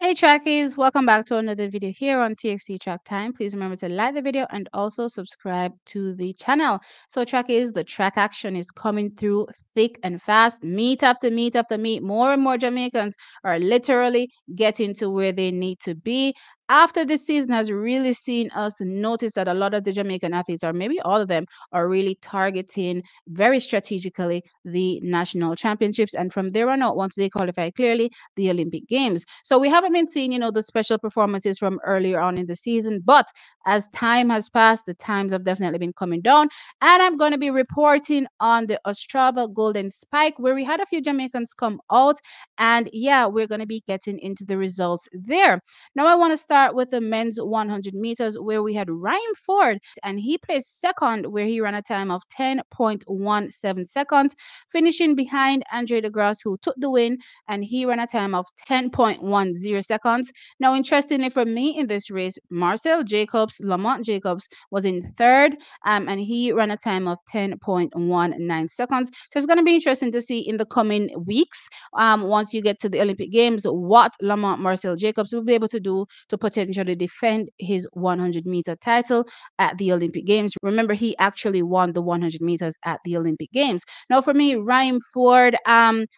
Hey trackies, welcome back to another video here on TXT Track Time. Please remember to like the video and also subscribe to the channel. So trackies, the track action is coming through thick and fast. Meet after meet after meet. More and more Jamaicans are literally getting to where they need to be. After this season has really seen us notice that a lot of the Jamaican athletes, or maybe all of them, are really targeting very strategically the national championships. And from there on out, once they qualify clearly, the Olympic Games. So we haven't been seeing, the special performances from earlier on in the season, but as time has passed, the times have definitely been coming down. And I'm going to be reporting on the Ostrava Golden Spike, where we had a few Jamaicans come out. And yeah, we're going to be getting into the results there. Now, I want to start with the men's 100 meters, where we had Ryiem Forde, and he placed second, where he ran a time of 10.17 seconds, finishing behind Andre DeGrasse, who took the win, and he ran a time of 10.10 seconds. Now, interestingly for me in this race, Marcel Jacobs, Lamont Jacobs, was in third, and he ran a time of 10.19 seconds. So it's going to be interesting to see in the coming weeks, once you get to the Olympic Games, what Lamont Marcel Jacobs will be able to do to potentially defend his 100-meter title at the Olympic Games. Remember, he actually won the 100 meters at the Olympic Games. Now, for me, Ryiem Forde,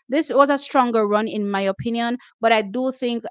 this was a stronger run in my opinion, but I do think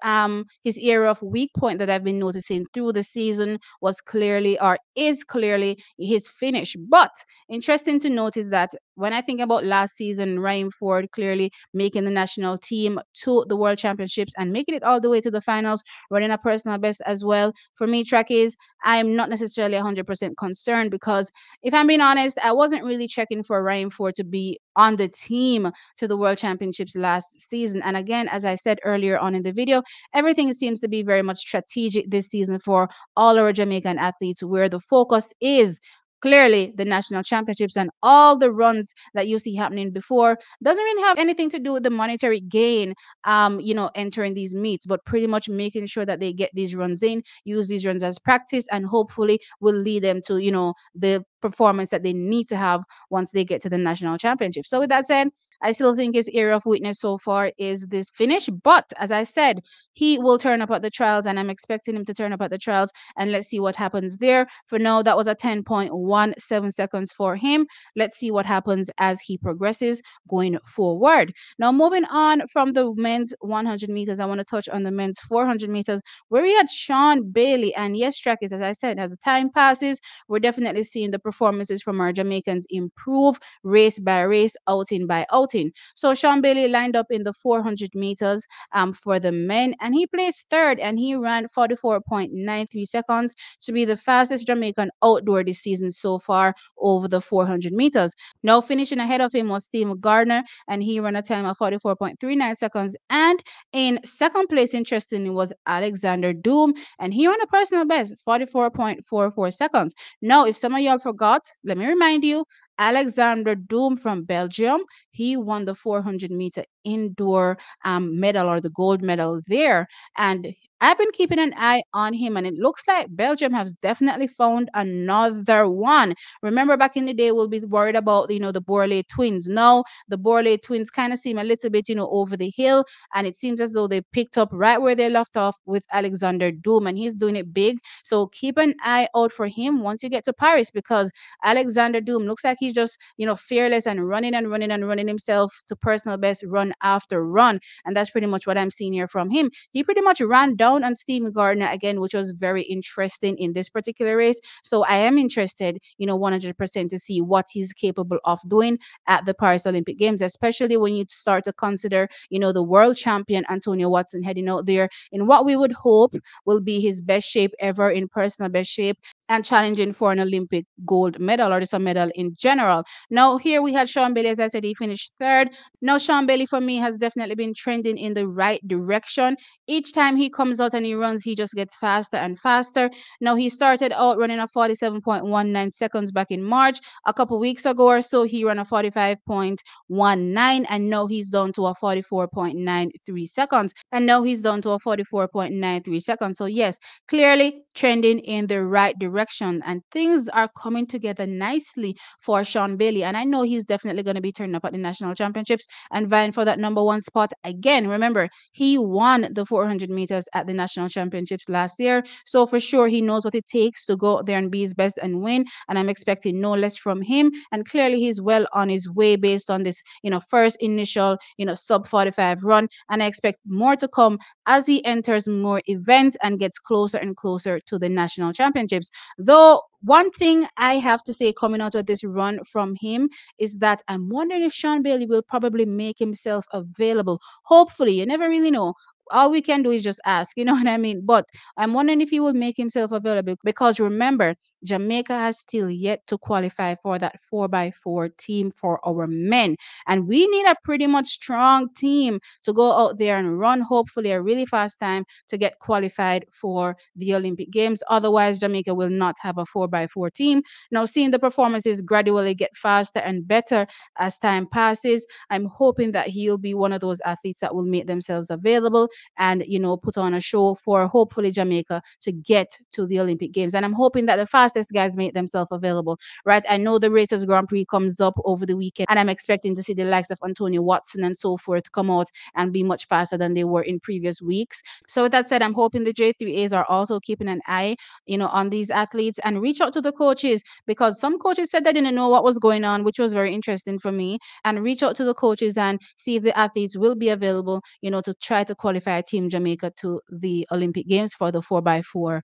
his area of weak point that I've been noticing through the season was clearly, or is clearly, his finish. But interesting to notice that when I think about last season, Ryiem Forde clearly making the national team to the World Championships and making it all the way to the finals, running a personal best as well. For me, track is, I'm not necessarily 100% concerned, because if I'm being honest, I wasn't really checking for Ryiem Forde to be on the team to the World Championships last season. And again, as I said earlier on in the video, everything seems to be very much strategic this season for all our Jamaican athletes, where the focus is clearly the national championships, and all the runs that you see happening before doesn't really have anything to do with the monetary gain, entering these meets, but pretty much making sure that they get these runs in, use these runs as practice, and hopefully will lead them to, the performance that they need to have once they get to the national championship. So with that said, I still think his area of weakness so far is this finish. But as I said, he will turn up at the trials, and I'm expecting him to turn up at the trials. And let's see what happens there. For now, that was a 10.17 seconds for him. Let's see what happens as he progresses going forward. Now, moving on from the men's 100 meters, I want to touch on the men's 400 meters, where we had Sean Bailey. And yes, trackers, as I said, as the time passes, we're definitely seeing the performances from our Jamaicans improve race by race, outing by outing. So Sean Bailey lined up in the 400 meters for the men, and he placed third, and he ran 44.93 seconds to be the fastest Jamaican outdoor this season so far over the 400 meters. Now finishing ahead of him was Steve Gardner, and he ran a time of 44.39 seconds. And in second place, interestingly, was Alexander Doom, and he ran a personal best, 44.44 seconds. Now, if some of y'all forgot, let me remind you, Alexander Doom from Belgium, he won the 400-meter indoor medal, or the gold medal there. And I've been keeping an eye on him, and it looks like Belgium has definitely found another one. Remember, back in the day, we'll be worried about, the Borley twins. Now, the Borley twins kind of seem a little bit, over the hill, and it seems as though they picked up right where they left off with Alexander Doom, and he's doing it big. So keep an eye out for him once you get to Paris, because Alexander Doom looks like he's just, fearless and running and running and running himself to personal best run after run. And that's pretty much what I'm seeing here from him. He pretty much ran down on Stephen Gardner again, which was very interesting in this particular race. So I am interested, 100% to see what he's capable of doing at the Paris Olympic Games, especially when you start to consider, the world champion Antonio Watson heading out there in what we would hope will be his best shape ever, in personal best shape, and challenging for an Olympic gold medal, or just a medal in general. Now, here we had Sean Bailey. As I said, he finished third. Now, Sean Bailey for me has definitely been trending in the right direction. Each time he comes out and he runs, he just gets faster and faster. Now, he started out running a 47.19 seconds back in March. A couple weeks ago or so, he ran a 45.19, and now he's down to a 44.93 seconds. So, yes, clearly trending in the right direction. direction, and things are coming together nicely for Sean Bailey. And I know he's definitely going to be turning up at the national championships and vying for that number one spot again. Remember, he won the 400 meters at the national championships last year. So for sure, he knows what it takes to go out there and be his best and win. And I'm expecting no less from him. And clearly, he's well on his way based on this, first initial, sub 45 run. And I expect more to come as he enters more events and gets closer and closer to the national championships. Though, one thing I have to say coming out of this run from him is that I'm wondering if Sean Bailey will probably make himself available. Hopefully, you never really know. All we can do is just ask, you know what I mean? But I'm wondering if he will make himself available because remember, Jamaica has still yet to qualify for that 4x4 team for our men. And we need a pretty much strong team to go out there and run, hopefully, a really fast time to get qualified for the Olympic Games. Otherwise, Jamaica will not have a 4x4 team. Now, seeing the performances gradually get faster and better as time passes, I'm hoping that he'll be one of those athletes that will make themselves available and, put on a show for hopefully Jamaica to get to the Olympic Games. And I'm hoping that the fastest guys make themselves available, right? I know the Racers Grand Prix comes up over the weekend, and I'm expecting to see the likes of Antonio Watson and so forth come out and be much faster than they were in previous weeks. So with that said, I'm hoping the J3As are also keeping an eye, on these athletes and reach out to the coaches because some coaches said they didn't know what was going on, which was very interesting for me. And reach out to the coaches and see if the athletes will be available, to try to qualify Team Jamaica to the Olympic Games for the 4x4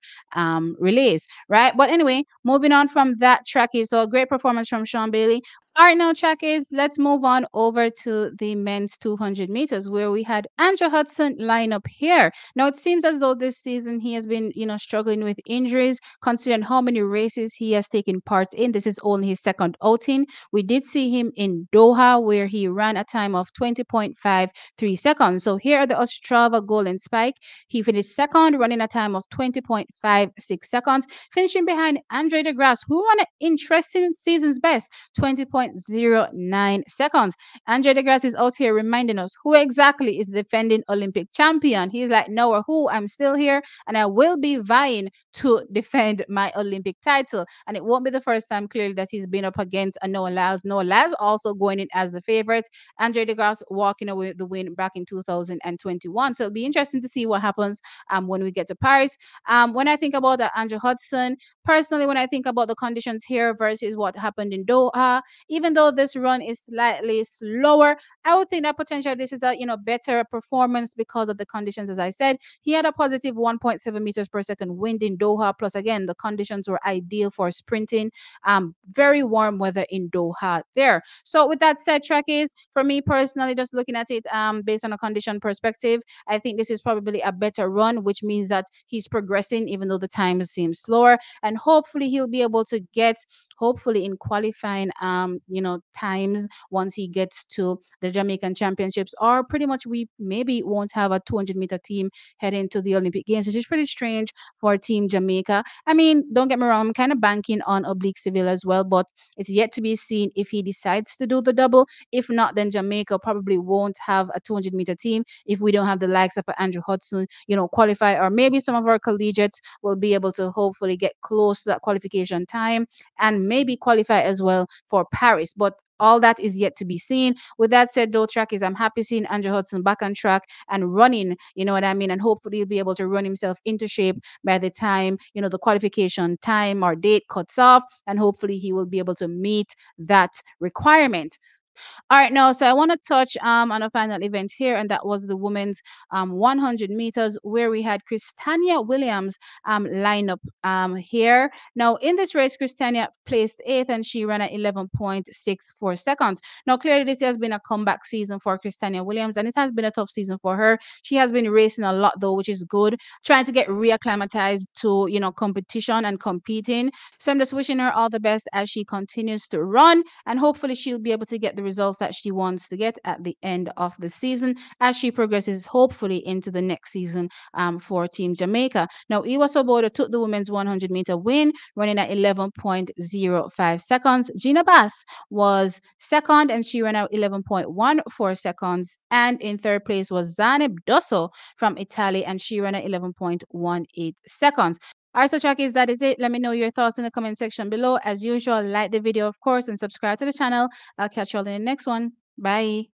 relays, right? But anyway, moving on from that, Tracky. So great performance from Sean Bailey. All right, now, Trackies, let's move on over to the men's 200 meters where we had Andrew Hudson line up here. Now, it seems as though this season he has been, struggling with injuries, considering how many races he has taken part in. This is only his second outing. We did see him in Doha where he ran a time of 20.53 seconds. So here at the Ostrava Golden Spike, he finished second, running a time of 20.56 seconds, finishing behind Andre de Grasse, who ran an interesting season's best, 20.09 seconds. Andre de Grasse is out here reminding us who exactly is defending Olympic champion. He's like, no, or who? I'm still here and I will be vying to defend my Olympic title. And it won't be the first time clearly that he's been up against a Noah Lyles. Noah Lyles also going in as the favorite. Andre de Grasse walking away with the win back in 2021. So it'll be interesting to see what happens when we get to Paris. When I think about Andrew Hudson, personally, when I think about the conditions here versus what happened in Doha, even though this run is slightly slower, I would think that potentially this is a better performance because of the conditions. As I said, he had a positive 1.7 meters per second wind in Doha. Plus, again, the conditions were ideal for sprinting. Very warm weather in Doha there. So, with that said, track is for me personally, just looking at it based on a condition perspective, I think this is probably a better run, which means that he's progressing, even though the time seems slower, and hopefully he'll be able to get hopefully in qualifying times once he gets to the Jamaican championships, or pretty much we maybe won't have a 200-meter team heading to the Olympic Games, which is pretty strange for Team Jamaica. I mean, don't get me wrong, I'm kind of banking on Oblique Seville as well, but it's yet to be seen if he decides to do the double. If not, then Jamaica probably won't have a 200-meter team if we don't have the likes of Andrew Hudson, qualify, or maybe some of our collegiates will be able to hopefully get close to that qualification time and maybe qualify as well for Paris. But all that is yet to be seen. With that said, though, track is I'm happy seeing Andrew Hudson back on track and running, you know what I mean? And hopefully he'll be able to run himself into shape by the time, the qualification time or date cuts off. And hopefully he will be able to meet that requirement. All right, now, so I want to touch on a final event here, and that was the women's 100 meters, where we had Christania Williams line up here. Now, in this race, Christania placed eighth, and she ran at 11.64 seconds. Now, clearly, this has been a comeback season for Christania Williams, and it has been a tough season for her. She has been racing a lot, though, which is good, trying to get reacclimatized to, competition and competing. So I'm just wishing her all the best as she continues to run, and hopefully she'll be able to get the results that she wants to get at the end of the season as she progresses hopefully into the next season for Team Jamaica. Now, Iwa Soboda took the women's 100-meter win, running at 11.05 seconds. Gina Bass was second, and she ran out 11.14 seconds. And in third place was Zaneb Dosso from Italy, and she ran at 11.18 seconds. All right, so trackies, that is it. Let me know your thoughts in the comment section below. As usual, like the video, of course, and subscribe to the channel. I'll catch you all in the next one. Bye.